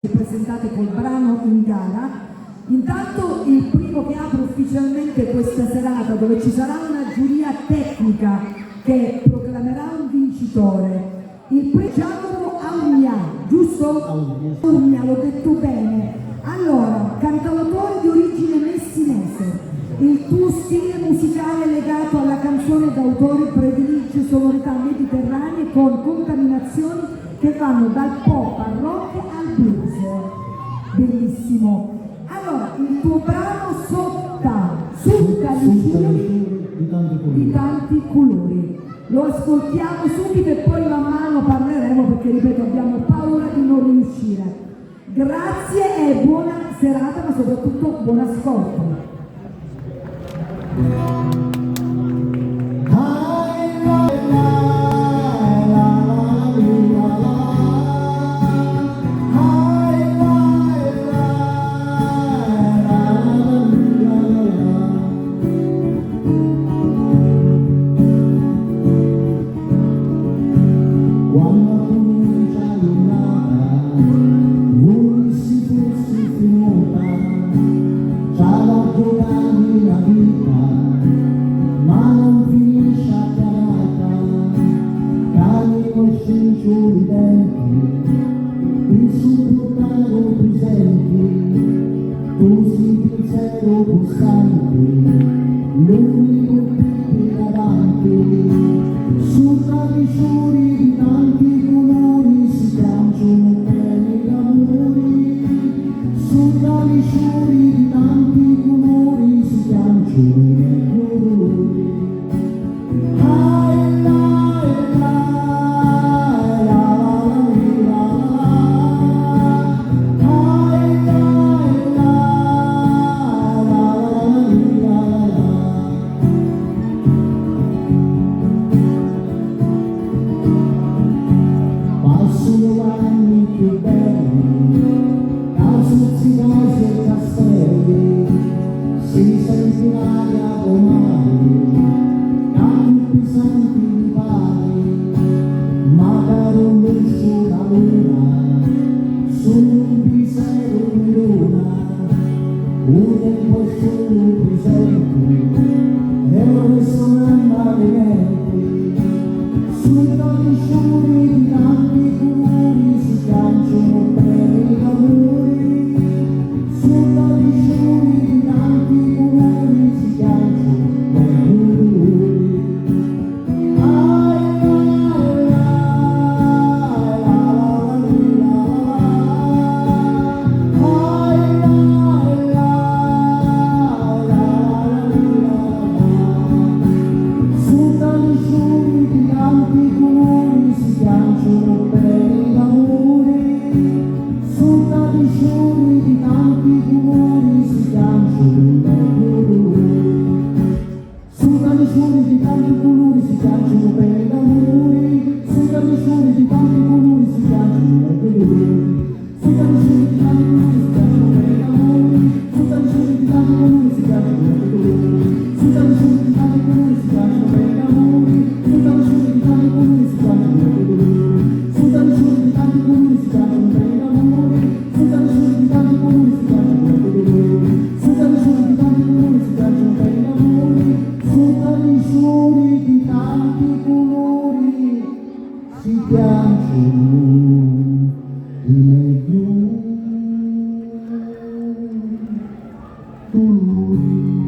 presentate col brano in gara. Intanto il primo che apre ufficialmente questa serata, dove ci sarà una giuria tecnica che proclamerà un vincitore, il Giacomo Augna, giusto? Augna, l'ho detto bene. Allora, cantautore di origine messinese, il tuo stile musicale legato alla canzone d'autore predilige sonorità mediterranee con contaminazioni che vanno dal pop al rock al blues. Bellissimo. Allora, il tuo brano Sutta di tanti colori. Lo ascoltiamo subito e poi man mano parleremo, perché ripeto abbiamo paura di non riuscire. Grazie e buona serata, ma soprattutto buon ascolto. Quando comincia la giornata, voi si fosse finita, già la giocare la vita, ma non finisce a chiamata, cani con scencio di denti, il supportato presenti, tu sei pensiero costante, l'unico che davanti. Sopra i fiori di tanti colori si piangono bene d'amore. Sopra i fiori di tanti colori si piangono bene d'amore. Ah, la, la, la, la, passano anni più belli, casuzzi, case e castelli, si sente l'aria domani, campi pesanti di pari, magari un lusso da luna, su un pisello di luna, un tempo solo presente, e ora sono ammalenti, su tanti fiori di tanti colori si piangono bene d'amore, su tanti fiori di tanti colori si piangono bene d'amore. Ah, la, la, la, su tanti fiori di tanti colori si piangono bene d'amore, su tanti fiori di tanti colori si piangono bene d'amore, su tanti fiori di tanti colori si piangono bene d'amore, su tanti fiori di tanti colori si piangono bene d'amore, su tanti fiori di tanti colori si piangono bene d'amore, su tanti fiori di tanti colori si piangono bene d'amore, su tanti fiori di tanti colori si piangono bene d'amore, su tanti fiori di tanti colori si piangono bene d'amore, su tanti fiori di tanti colori si piangono bene d'amore, su tanti fiori di tanti colori si piangono bene d'amore, su tanti fiori di tanti colori si piangono bene d'amore, su tanti fiori di tanti colori si piangono di meglio colori.